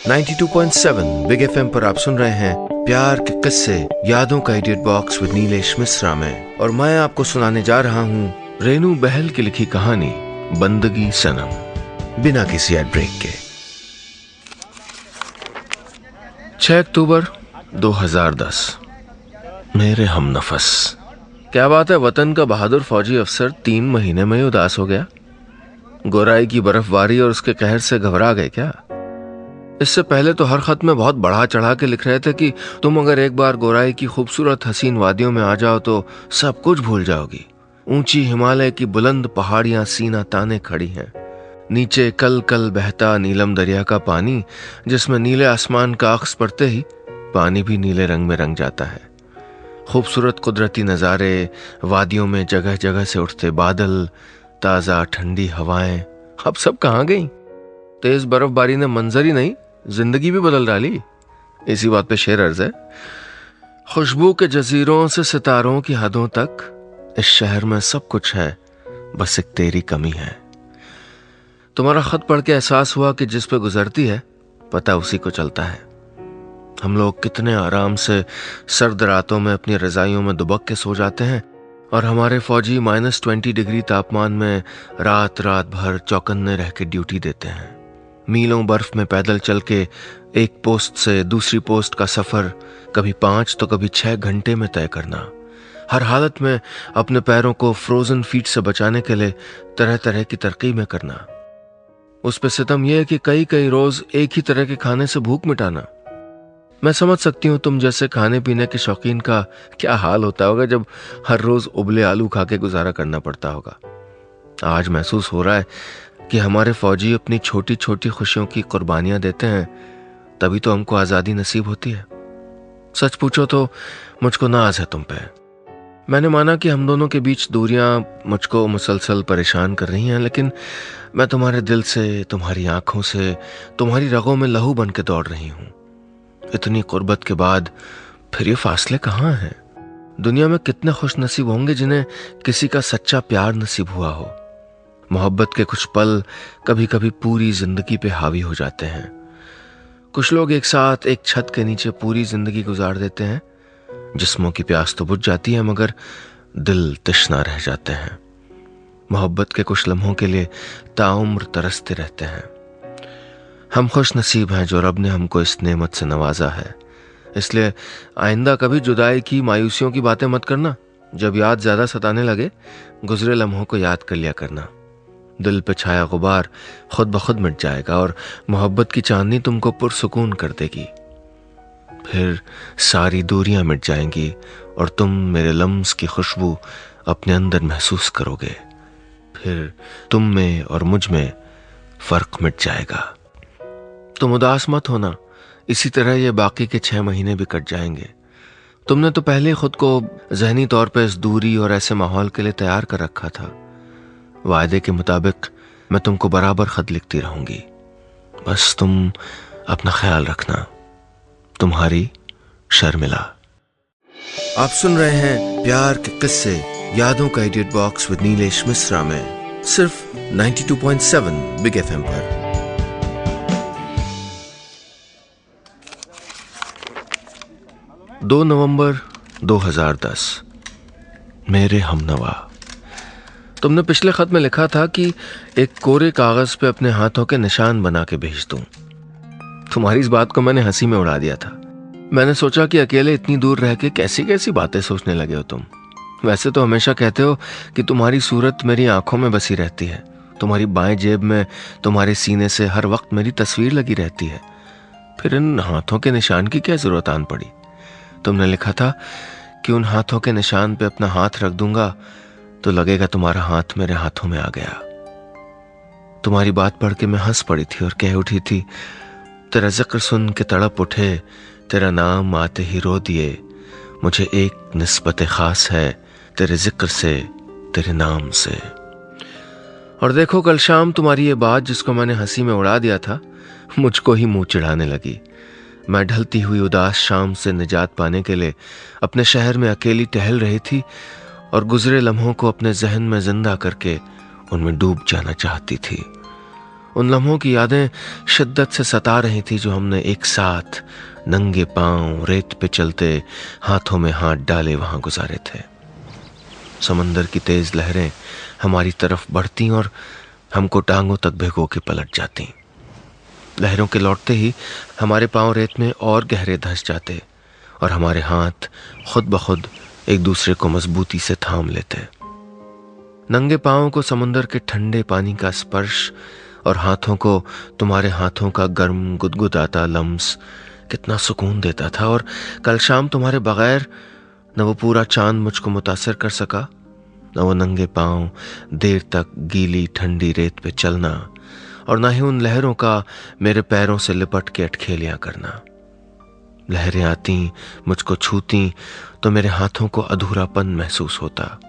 92.7 big FM पर आप सुन रहे हैं प्यार के किस्से यादों का edit box with Nilesh Mishra में, और मैं आपको सुनाने जा रहा हूँ रेनू बहल की लिखी कहानी बंदगी सनम, बिना किसी एड ब्रेक के। 6 अक्टूबर 2010। मेरे हमनफस, क्या बात है, वतन का बहादुर फौजी अफसर 3 महीने में ही उदास हो गया। गोराई की बर्फबारी और उसके कहर से घबरा गए क्या? इससे पहले तो हर खत में बहुत बढ़ा चढ़ा के लिख रहे थे कि तुम अगर एक बार गोराई की खूबसूरत हसीन वादियों में आ जाओ तो सब कुछ भूल जाओगी। ऊंची हिमालय की बुलंद पहाड़ियां सीना ताने खड़ी हैं। नीचे कल कल बहता नीलम दरिया का पानी, जिसमें नीले आसमान का अक्स पड़ते ही पानी भी नीले रंग में रंग जाता है। खूबसूरत कुदरती नज़ारे, वादियों में जगह जगह से उठते बादल, ताज़ा ठंडी हवाएं, अब सब कहाँ गई? तेज बर्फबारी ने मंजर ही नहीं, जिंदगी भी बदल डाली। इसी बात पे शेर अर्ज है। खुशबू के जजीरों से सितारों की हदों तक इस शहर में सब कुछ है, बस एक तेरी कमी है। तुम्हारा खत पढ़ के एहसास हुआ कि जिस पे गुजरती है पता उसी को चलता है। हम लोग कितने आराम से सर्द रातों में अपनी रजाइयों में दुबक के सो जाते हैं, और हमारे फौजी -20 डिग्री तापमान में रात रात भर चौकन्ने रह के ड्यूटी देते हैं। मीलों बर्फ में पैदल चल के एक पोस्ट से दूसरी पोस्ट का सफर कभी 5 तो कभी 6 घंटे में तय करना। हर हालत में अपने पैरों को फ्रोजन फीट से बचाने के लिए तरह तरह की तरकीब में करना। उस पे सितम यह है कि कई कई रोज एक ही तरह के खाने से भूख मिटाना। मैं समझ सकती हूँ तुम जैसे खाने पीने के शौकीन का क्या हाल होता होगा जब हर रोज उबले आलू खा के गुजारा करना पड़ता होगा। आज महसूस हो रहा है कि हमारे फौजी अपनी छोटी छोटी खुशियों की कुर्बानियां देते हैं, तभी तो हमको आज़ादी नसीब होती है। सच पूछो तो मुझको नाज है तुम पे। मैंने माना कि हम दोनों के बीच दूरियां मुझको मुसलसल परेशान कर रही हैं, लेकिन मैं तुम्हारे दिल से, तुम्हारी आंखों से, तुम्हारी रगों में लहू बन के दौड़ रही हूं। इतनी कुर्बत के बाद फिर ये फासले कहाँ हैं? दुनिया में कितने खुश नसीब होंगे जिन्हें किसी का सच्चा प्यार नसीब हुआ हो। मोहब्बत के कुछ पल कभी कभी पूरी जिंदगी पे हावी हो जाते हैं। कुछ लोग एक साथ एक छत के नीचे पूरी जिंदगी गुजार देते हैं। जिस्मों की प्यास तो बुझ जाती है, मगर दिल तृष्णा रह जाते हैं। मोहब्बत के कुछ लम्हों के लिए ताउम्र तरसते रहते हैं। हम खुश नसीब हैं जो रब ने हमको इस नेमत से नवाजा है। इसलिए आइंदा कभी जुदाई की मायूसियों की बातें मत करना। जब याद ज्यादा सताने लगे, गुजरे लम्हों को याद कर लिया करना। दिल पे छाया गुबार खुद ब खुद मिट जाएगा और मोहब्बत की चांदनी तुमको पुरसुकून कर देगी। फिर सारी दूरियां मिट जाएंगी और तुम मेरे लम्स की खुशबू अपने अंदर महसूस करोगे। फिर तुम में और मुझ में फर्क मिट जाएगा। तुम उदास मत होना, इसी तरह ये बाकी के 6 महीने भी कट जाएंगे। तुमने तो पहले ही खुद को जहनी तौर पर इस दूरी और ऐसे माहौल के लिए तैयार कर रखा था। वायदे के मुताबिक मैं तुमको बराबर खत लिखती रहूंगी। बस तुम अपना ख्याल रखना। तुम्हारी शर्मिला। आप सुन रहे हैं प्यार के किस्से यादों का edit box with Nilesh Mishra में, सिर्फ 92.7 बिग एफएम पर। दो नवंबर 2010। मेरे हमनवा, तुमने पिछले खत में लिखा था कि एक कोरे कागज पे अपने हाथों के निशान बना के भेज दूं। तुम्हारी इस बात को मैंने हंसी में उड़ा दिया था। मैंने सोचा कि अकेले इतनी दूर रह के कैसी कैसी बातें सोचने लगे हो तुम। वैसे तो हमेशा कहते हो कि तुम्हारी सूरत मेरी आंखों में बसी रहती है। तुम्हारी बाएं जेब में, तुम्हारे सीने से हर वक्त मेरी तस्वीर लगी रहती है। फिर इन हाथों के निशान की क्या जरूरत आन पड़ी? तुमने लिखा था कि उन हाथों के निशान पे अपना हाथ रख दूंगा तो लगेगा तुम्हारा हाथ मेरे हाथों में आ गया। तुम्हारी बात पढ़ के मैं हंस पड़ी थी और कह उठी थी, तेरा जिक्र सुन के तड़प उठे, तेरा नाम आते ही रो दिए, मुझे एक निस्बत खास है तेरे जिक्र से, तेरे नाम से। और देखो कल शाम तुम्हारी ये बात जिसको मैंने हंसी में उड़ा दिया था, मुझको ही मुंह चिढ़ाने लगी। मैं ढलती हुई उदास शाम से निजात पाने के लिए अपने शहर में अकेली टहल रही थी और गुजरे लम्हों को अपने जहन में जिंदा करके उनमें डूब जाना चाहती थी। उन लम्हों की यादें शिद्दत से सता रही थी जो हमने एक साथ नंगे पांव रेत पे चलते हाथों में हाथ डाले वहां गुजारे थे। समंदर की तेज लहरें हमारी तरफ बढ़ती और हमको टांगों तक भिगो के पलट जाती। लहरों के लौटते ही हमारे पांव रेत में और गहरे धंस जाते और हमारे हाथ खुद ब खुद एक दूसरे को मजबूती से थाम लेते। नंगे पांवों को समुंदर के ठंडे पानी का स्पर्श और हाथों को तुम्हारे हाथों का गर्म गुदगुदाता लम्स कितना सुकून देता था। और कल शाम तुम्हारे बगैर न वो पूरा चांद मुझको मुतासिर कर सका, न वो नंगे पांव देर तक गीली ठंडी रेत पे चलना, और ना ही उन लहरों का मेरे पैरों से लिपट के अटखेलियां करना। लहरें आती, मुझको छूती तो मेरे हाथों को अधूरापन महसूस होता।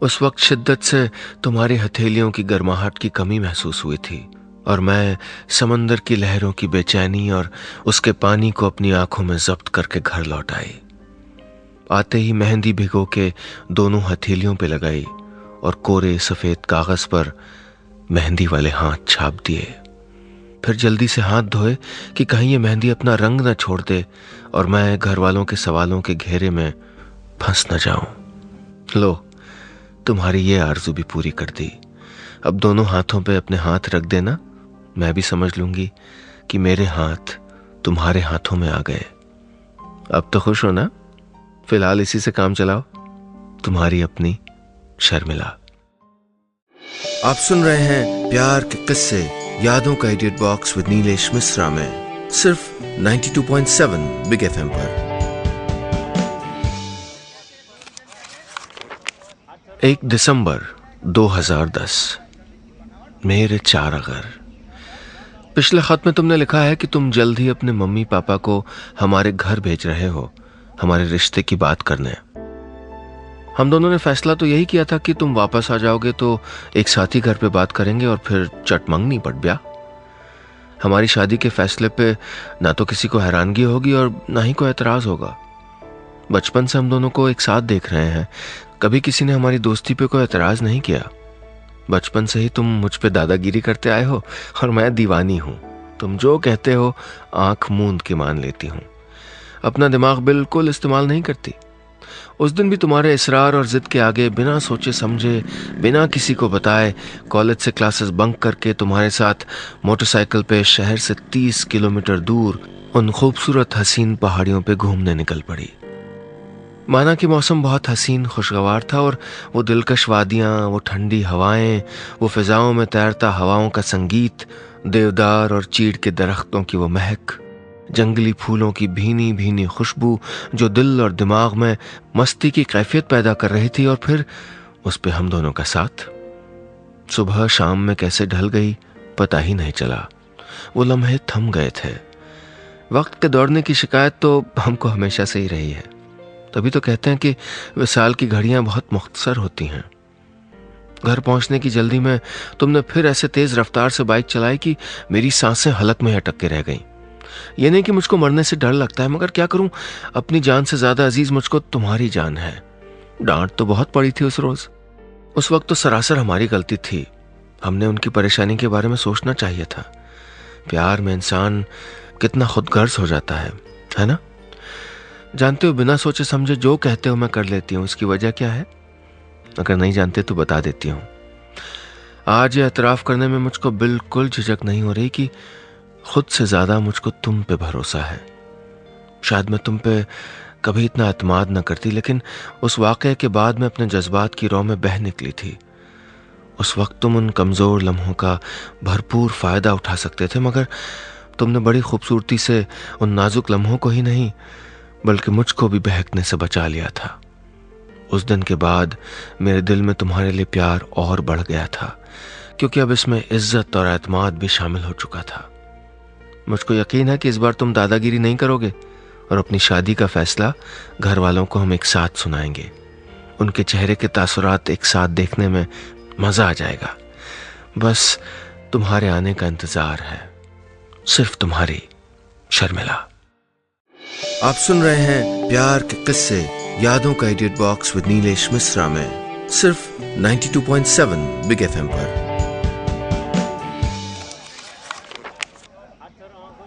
उस वक्त शिद्दत से तुम्हारी हथेलियों की गर्माहट की कमी महसूस हुई थी और मैं समंदर की लहरों की बेचैनी और उसके पानी को अपनी आंखों में जब्त करके घर लौट आई। आते ही मेहंदी भिगो के दोनों हथेलियों पे लगाई और कोरे सफेद कागज पर मेहंदी वाले हाथ छाप दिए। फिर जल्दी से हाथ धोए कि कहीं ये मेहंदी अपना रंग न छोड़ दे और मैं घर वालों के सवालों के घेरे में फंस न जाऊं। लो, तुम्हारी ये आरज़ू भी पूरी कर दी। अब दोनों हाथों पे अपने हाथ रख देना, मैं भी समझ लूंगी कि मेरे हाथ तुम्हारे हाथों में आ गए। अब तो खुश हो ना? फिलहाल इसी से काम चलाओ। तुम्हारी अपनी शर्मिला। आप सुन रहे हैं प्यार के किस्से यादों का edit box with Nilesh Mishra में सिर्फ 92.7 बिग एफएम पर। 1 दिसंबर 2010। मेरे चार अगर। पिछले खत में तुमने लिखा है कि तुम जल्द ही अपने मम्मी पापा को हमारे घर भेज रहे हो हमारे रिश्ते की बात करने। हम दोनों ने फैसला तो यही किया था कि तुम वापस आ जाओगे तो एक साथ ही घर पे बात करेंगे और फिर चटमंगनी पट ब्याह। हमारी शादी के फैसले पे ना तो किसी को हैरानगी होगी और ना ही कोई एतराज होगा। बचपन से हम दोनों को एक साथ देख रहे हैं, कभी किसी ने हमारी दोस्ती पे कोई एतराज नहीं किया। बचपन से ही तुम मुझ पे दादागिरी करते आए हो और मैं दीवानी हूं। तुम जो कहते हो आंख मूंद के मान लेती हूं, अपना दिमाग बिल्कुल इस्तेमाल नहीं करती। उस दिन भी तुम्हारे इसरार और जिद के आगे बिना सोचे समझे, बिना किसी को बताए कॉलेज से क्लासेस बंक करके तुम्हारे साथ मोटरसाइकिल पे शहर से 30 किलोमीटर दूर उन खूबसूरत हसीन पहाड़ियों पे घूमने निकल पड़ी। माना कि मौसम बहुत हसीन खुशगवार था और वो दिलकश वादियाँ, वो ठंडी हवाएं, वो फिजाओं में तैरता हवाओं का संगीत, देवदार और चीड़ के दरख्तों की वो महक, जंगली फूलों की भीनी भीनी खुशबू जो दिल और दिमाग में मस्ती की कैफियत पैदा कर रही थी, और फिर उस पे हम दोनों का साथ। सुबह शाम में कैसे ढल गई पता ही नहीं चला। वो लम्हे थम गए थे। वक्त के दौड़ने की शिकायत तो हमको हमेशा से ही रही है, तभी तो कहते हैं कि विसाल की घड़ियां बहुत मुख्तसर होती हैं। घर पहुंचने की जल्दी में तुमने फिर ऐसे तेज रफ्तार से बाइक चलाई कि मेरी सांसें हलक में अटक के रह गईं। ये नहीं कि मुझको मरने से डर लगता है, मगर क्या करूं, अपनी जान से ज्यादा अजीज मुझको तुम्हारी जान है। डांट तो बहुत पड़ी थी उस रोज। उस वक्त तो सरासर हमारी गलती थी। हमने उनकी परेशानी के बारे में सोचना चाहिए था। प्यार में इंसान कितना खुदगर्ज हो जाता है ना? जानते हो, बिना सोचे समझे जो कहते हो मैं कर लेती हूँ। इसकी वजह क्या है? अगर नहीं जानते तो बता देती हूँ। आज ये एतराफ़ करने में मुझको बिल्कुल झिझक नहीं हो रही कि खुद से ज़्यादा मुझको तुम पे भरोसा है। शायद मैं तुम पे कभी इतना एतमाद न करती, लेकिन उस वाक़े के बाद मैं अपने जज्बात की रौ में बह निकली थी। उस वक्त तुम उन कमज़ोर लम्हों का भरपूर फ़ायदा उठा सकते थे, मगर तुमने बड़ी खूबसूरती से उन नाजुक लम्हों को ही नहीं बल्कि मुझको भी बहकने से बचा लिया था। उस दिन के बाद मेरे दिल में तुम्हारे लिए प्यार और बढ़ गया था, क्योंकि अब इसमें इज्जत और एतमाद भी शामिल हो चुका था। मुझको यकीन है कि इस बार तुम दादागिरी नहीं करोगे और अपनी शादी का फैसला घर वालों को हम एक साथ सुनाएंगे। उनके चेहरे के तासुरात एक साथ देखने में मजा आ जाएगा। बस तुम्हारे आने का इंतजार है। सिर्फ तुम्हारी शर्मिला। आप सुन रहे हैं प्यार के किस्से यादों का edit box with Nilesh Mishra में सिर्फ 92.7 बिग एफएम पर।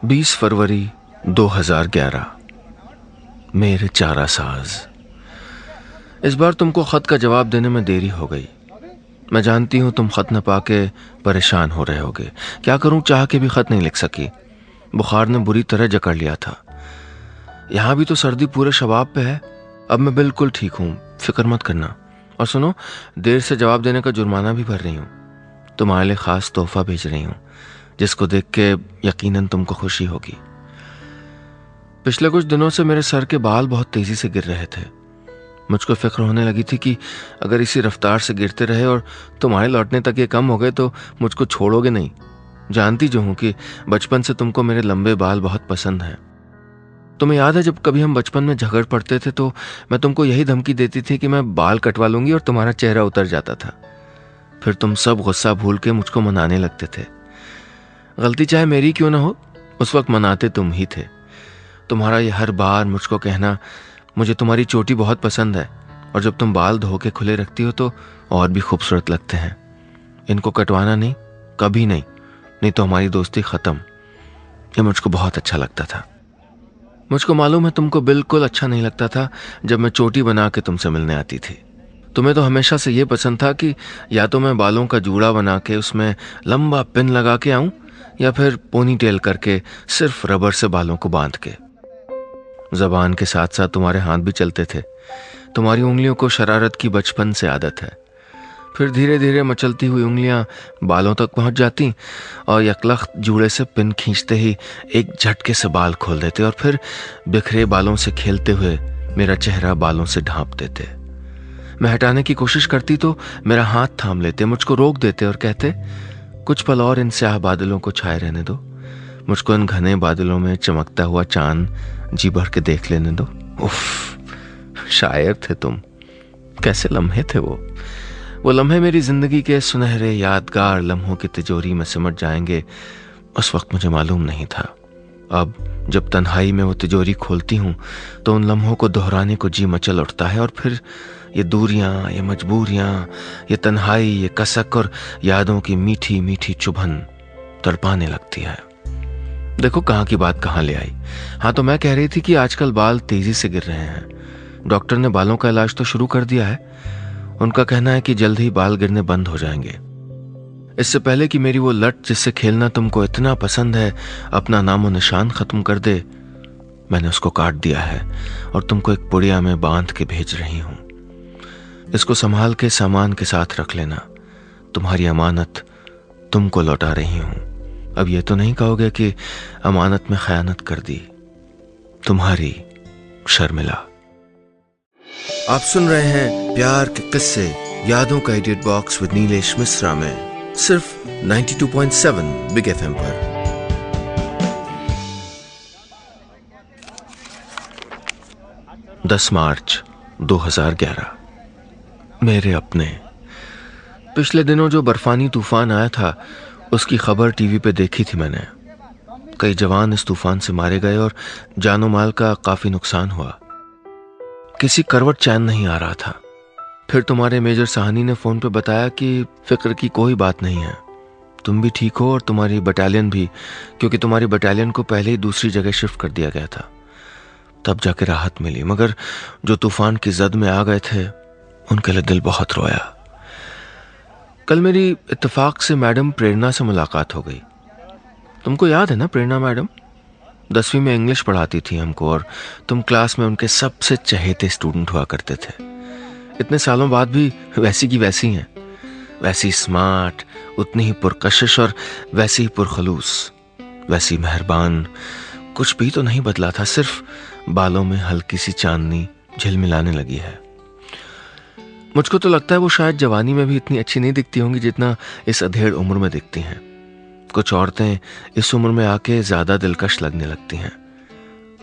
20 फरवरी 2011। मेरे चारा साज, इस बार तुमको खत का जवाब देने में देरी हो गई। मैं जानती हूं तुम खत न पाके परेशान हो रहे होगे। क्या करूं, चाह के भी खत नहीं लिख सकी। बुखार ने बुरी तरह जकड़ लिया था। यहां भी तो सर्दी पूरे शबाब पे है। अब मैं बिल्कुल ठीक हूं, फिक्र मत करना। और सुनो, देर से जवाब देने का जुर्माना भी भर रही हूं। तुम्हारे लिए खास तोहफा भेज रही हूं, जिसको देख के यकीनन तुमको खुशी होगी। पिछले कुछ दिनों से मेरे सर के बाल बहुत तेजी से गिर रहे थे। मुझको फिक्र होने लगी थी कि अगर इसी रफ्तार से गिरते रहे और तुम्हारे लौटने तक ये कम हो गए तो मुझको छोड़ोगे नहीं। जानती जो हूं कि बचपन से तुमको मेरे लंबे बाल बहुत पसंद हैं। तुम्हें याद है जब कभी हम बचपन में झगड़ पड़ते थे तो मैं तुमको यही धमकी देती थी कि मैं बाल कटवा लूंगी और तुम्हारा चेहरा उतर जाता था। फिर तुम सब गुस्सा भूल के मुझको मनाने लगते थे। गलती चाहे मेरी क्यों ना हो, उस वक्त मनाते तुम ही थे। तुम्हारा ये हर बार मुझको कहना, मुझे तुम्हारी चोटी बहुत पसंद है और जब तुम बाल धो के खुले रखती हो तो और भी खूबसूरत लगते हैं। इनको कटवाना नहीं, कभी नहीं, नहीं तो हमारी दोस्ती खत्म। ये मुझको बहुत अच्छा लगता था। मुझको मालूम है तुमको बिल्कुल अच्छा नहीं लगता था जब मैं चोटी बना के तुमसे मिलने आती थी। तुम्हें तो हमेशा से ये पसंद था कि या तो मैं बालों का जूड़ा बना के उसमें लंबा पिन लगा के आऊं या फिर पोनी टेल करके सिर्फ रबर से बालों को बांध के। जबान के साथ साथ तुम्हारे हाथ भी चलते थे। तुम्हारी उंगलियों को शरारत की बचपन से आदत है। फिर धीरे धीरे मचलती हुई उंगलियां बालों तक पहुंच जाती और यकलख्त जूड़े से पिन खींचते ही एक झटके से बाल खोल देते और फिर बिखरे बालों से खेलते हुए मेरा चेहरा बालों से ढांप देते। मैं हटाने की कोशिश करती तो मेरा हाथ थाम लेते, मुझको रोक देते और कहते, कुछ पल और इन स्याह बादलों को छाए रहने दो। मुझको इन घने बादलों में चमकता हुआ चांद जी भर के देख लेने दो। उफ, शायर थे तुम। कैसे लम्हे थे वो लम्हे मेरी जिंदगी के सुनहरे यादगार लम्हों की तिजोरी में सिमट जाएंगे, उस वक्त मुझे मालूम नहीं था। अब जब तन्हाई में वो तिजोरी खोलती हूं तो उन लम्हों को दोहराने को जी मचल उठता है और फिर ये दूरियां, ये मजबूरियां, ये तन्हाई, ये कसक और यादों की मीठी मीठी चुभन तड़पाने लगती है। देखो कहाँ की बात कहाँ ले आई। हाँ, तो मैं कह रही थी कि आजकल बाल तेजी से गिर रहे हैं। डॉक्टर ने बालों का इलाज तो शुरू कर दिया है। उनका कहना है कि जल्द ही बाल गिरने बंद हो जाएंगे। इससे पहले कि मेरी वो लट जिससे खेलना तुमको इतना पसंद है अपना नामो निशान खत्म कर दे, मैंने उसको काट दिया है और तुमको एक पुड़िया में बांध के भेज रही हूं। इसको संभाल के सामान के साथ रख लेना। तुम्हारी अमानत तुमको लौटा रही हूं। अब ये तो नहीं कहोगे कि अमानत में खयानत कर दी। तुम्हारी शर्मिला। आप सुन रहे हैं प्यार के किस्से यादों का edit box with Nilesh Mishra में सिर्फ 92.7 बिग एफएम पर। मार्च 2011। मेरे अपने। पिछले दिनों जो बर्फानी तूफान आया था उसकी खबर टीवी पे देखी थी मैंने। कई जवान इस तूफान से मारे गए और जानो माल का काफी नुकसान हुआ। किसी करवट चैन नहीं आ रहा था। फिर तुम्हारे मेजर साहनी ने फोन पे बताया कि फिक्र की कोई बात नहीं है, तुम भी ठीक हो और तुम्हारी बटालियन भी, क्योंकि तुम्हारी बटालियन को पहले ही दूसरी जगह शिफ्ट कर दिया गया था। तब जाके राहत मिली। मगर जो तूफान की जद में आ गए थे उनके लिए दिल बहुत रोया। कल मेरी इत्तेफाक से मैडम प्रेरणा से मुलाकात हो गई। तुमको याद है ना प्रेरणा मैडम? 10वीं में इंग्लिश पढ़ाती थी हमको और तुम क्लास में उनके सबसे चहेते स्टूडेंट हुआ करते थे। इतने सालों बाद भी वैसी की वैसी हैं। वैसी स्मार्ट, उतनी ही पुरकशिश और वैसी ही पुरखलूस, वैसी मेहरबान। कुछ भी तो नहीं बदला था, सिर्फ बालों में हल्की सी चांदनी झिलमिलाने लगी है। मुझको तो लगता है वो शायद जवानी में भी इतनी अच्छी नहीं दिखती होंगी जितना इस अधेड़ उम्र में दिखती हैं। कुछ औरतें इस उम्र में आके ज्यादा दिलकश लगने लगती हैं।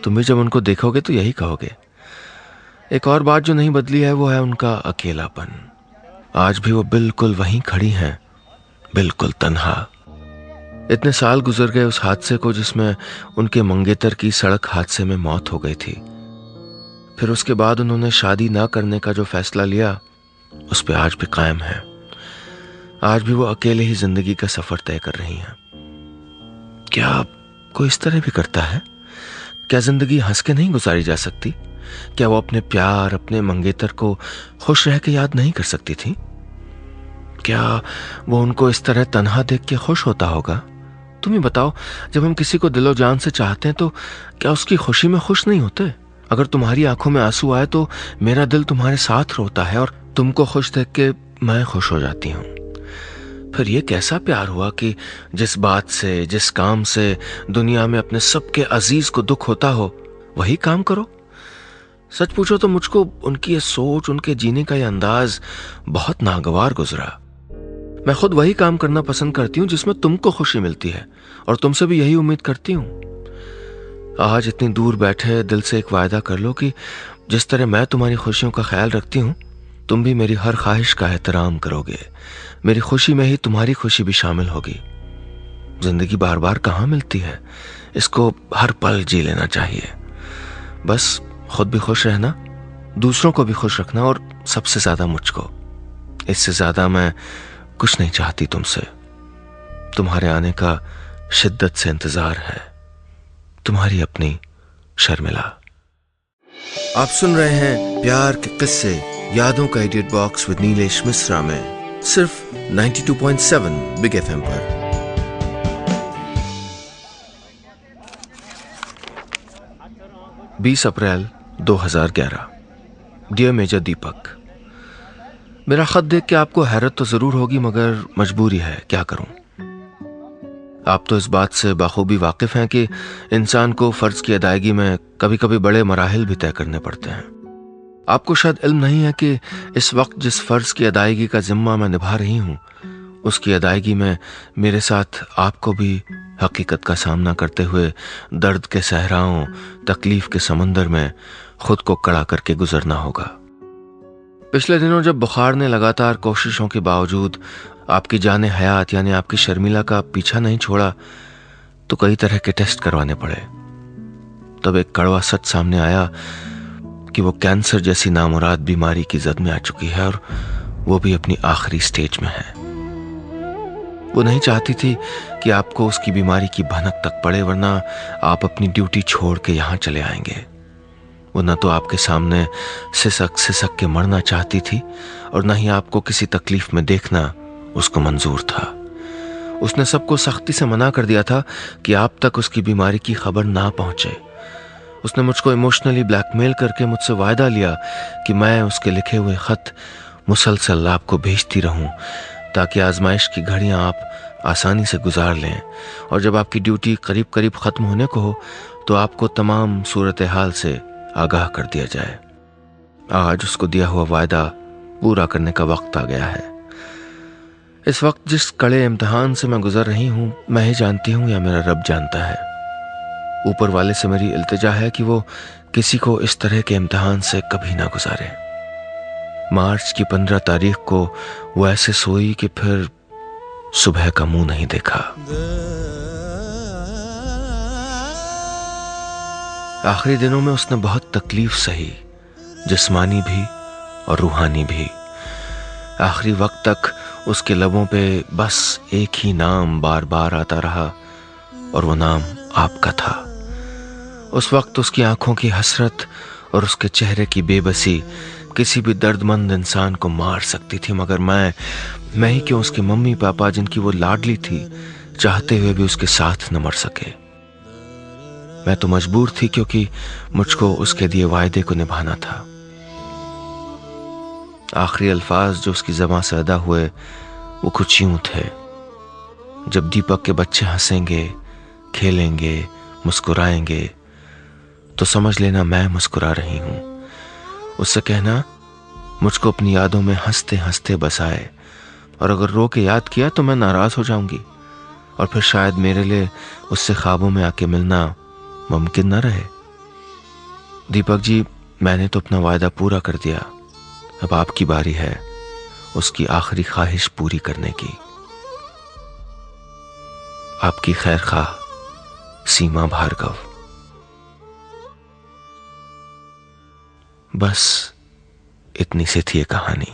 तुम भी जब उनको देखोगे तो यही कहोगे। एक और बात जो नहीं बदली है वो है उनका अकेलापन। आज भी वो बिल्कुल वहीं खड़ी हैं, बिल्कुल तन्हा। इतने साल गुजर गए उस हादसे को जिसमें उनके मंगेतर की सड़क हादसे में मौत हो गई थी। फिर उसके बाद उन्होंने शादी ना करने का जो फैसला लिया उस पे आज भी कायम है। आज भी वो अकेले ही जिंदगी का सफर तय कर रही हैं। क्या कोई इस तरह भी करता है? क्या जिंदगी हंस के नहीं गुजारी जा सकती? क्या वो अपने प्यार, अपने मंगेतर को खुश रह के याद नहीं कर सकती थी? क्या वो उनको इस तरह तन्हा देख के खुश होता होगा? तुम ही बताओ, जब हम किसी को दिलो जान से चाहते हैं तो क्या उसकी खुशी में खुश नहीं होते? अगर तुम्हारी आंखों में आंसू आए तो मेरा दिल तुम्हारे साथ रोता है और तुमको खुश देख के मैं खुश हो जाती हूँ। फिर ये कैसा प्यार हुआ कि जिस बात से, जिस काम से दुनिया में अपने सबके अजीज को दुख होता हो, वही काम करो? सच पूछो तो मुझको उनकी ये सोच, उनके जीने का ये अंदाज बहुत नागवार गुजरा। मैं खुद वही काम करना पसंद करती हूँ जिसमें तुमको खुशी मिलती है, और तुमसे भी यही उम्मीद करती हूँ। आज इतनी दूर बैठे दिल से एक वायदा कर लो कि जिस तरह मैं तुम्हारी खुशियों का ख्याल रखती हूँ, तुम भी मेरी हर ख्वाहिश का एहतराम करोगे। मेरी खुशी में ही तुम्हारी खुशी भी शामिल होगी। जिंदगी बार बार कहाँ मिलती है, इसको हर पल जी लेना चाहिए। बस खुद भी खुश रहना, दूसरों को भी खुश रखना, और सबसे ज्यादा मुझको। इससे ज्यादा मैं कुछ नहीं चाहती तुमसे। तुम्हारे आने का शिद्दत से इंतजार है। तुम्हारी अपनी शर्मिला। आप सुन रहे हैं प्यार के किस्से, यादों का edit box with Nilesh Mishra में, सिर्फ 92.7 बिग एफएम पर। बीस अप्रैल 2011। डियर मेजर दीपक, मेरा खत देख के आपको हैरत तो जरूर होगी, मगर मजबूरी है, क्या करूं। आप तो इस बात से बाखूबी वाकिफ हैं कि इंसान को फर्ज की अदायगी में कभी कभी बड़े मराहिल भी तय करने पड़ते हैं। आपको शायद इल्म नहीं है कि इस वक्त जिस फर्ज की अदायगी का जिम्मा मैं निभा रही हूं, उसकी अदायगी में मेरे साथ आपको भी हकीकत का सामना करते हुए दर्द के सहराओं, तकलीफ के समंदर में खुद को कड़ा करके गुजरना होगा। पिछले दिनों जब बुखार ने लगातार कोशिशों के बावजूद आपकी जाने हयात यानी आपकी शर्मिला का पीछा नहीं छोड़ा, तो कई तरह के टेस्ट करवाने पड़े। तब एक कड़वा सच सामने आया कि वो कैंसर जैसी नामुराद बीमारी की जद में आ चुकी है, और वो भी अपनी आखिरी स्टेज में है। वो नहीं चाहती थी कि आपको उसकी बीमारी की भनक तक पड़े, वरना आप अपनी ड्यूटी छोड़ के यहां चले आएंगे। वो न तो आपके सामने सिसक सिसक के मरना चाहती थी, और न ही आपको किसी तकलीफ में देखना उसको मंजूर था। उसने सबको सख्ती से मना कर दिया था कि आप तक उसकी बीमारी की खबर ना पहुंचे। उसने मुझको इमोशनली ब्लैकमेल करके मुझसे वायदा लिया कि मैं उसके लिखे हुए खत मुसलसल आपको भेजती रहूं, ताकि आजमाइश की घड़ियां आप आसानी से गुजार लें, और जब आपकी ड्यूटी करीब करीब खत्म होने को हो तो आपको तमाम सूरत हाल से आगाह कर दिया जाए। आज उसको दिया हुआ वायदा पूरा करने का वक्त आ गया है। इस वक्त जिस कड़े इम्तिहान से मैं गुजर रही हूं, मैं ही जानती हूं या मेरा रब जानता है। ऊपर वाले से मेरी इल्तिजा है कि वो किसी को इस तरह के इम्तिहान से कभी ना गुजारे। मार्च की 15 तारीख को वो ऐसे सोई कि फिर सुबह का मुंह नहीं देखा। आखिरी दिनों में उसने बहुत तकलीफ सही, जिस्मानी भी और रूहानी भी। आखिरी वक्त तक उसके लबों पे बस एक ही नाम बार बार आता रहा, और वो नाम आपका था। उस वक्त उसकी आंखों की हसरत और उसके चेहरे की बेबसी किसी भी दर्दमंद इंसान को मार सकती थी, मगर मैं ही क्यों, उसके मम्मी पापा जिनकी वो लाडली थी, चाहते हुए भी उसके साथ न मर सके। मैं तो मजबूर थी, क्योंकि मुझको उसके दिए वायदे को निभाना था। आखिरी अल्फाज जो उसकी ज़बां से अदा हुए वो कुछ यूं थे: जब दीपक के बच्चे हंसेंगे, खेलेंगे, मुस्कुराएंगे, तो समझ लेना मैं मुस्कुरा रही हूं। उससे कहना मुझको अपनी यादों में हंसते हंसते बसाए, और अगर रो के याद किया तो मैं नाराज हो जाऊंगी, और फिर शायद मेरे लिए उससे ख्वाबों में आके मिलना मुमकिन न रहे। दीपक जी, मैंने तो अपना वायदा पूरा कर दिया, अब आपकी बारी है उसकी आखिरी ख्वाहिश पूरी करने की। आपकी खैर खाह, सीमा भार्गव। बस इतनी सी थी ये कहानी।